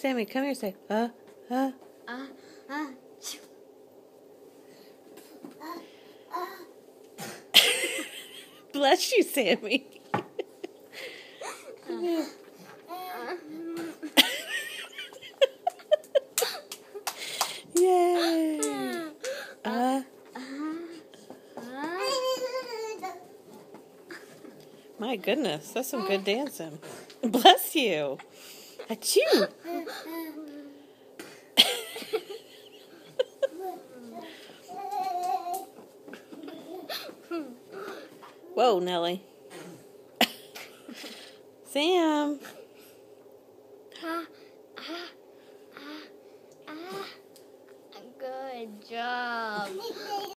Sammy, come here, say, Chew. Bless you, Sammy. Yay. My goodness, that's some good dancing. Bless you. Achoo. Whoa, Nellie. Sam.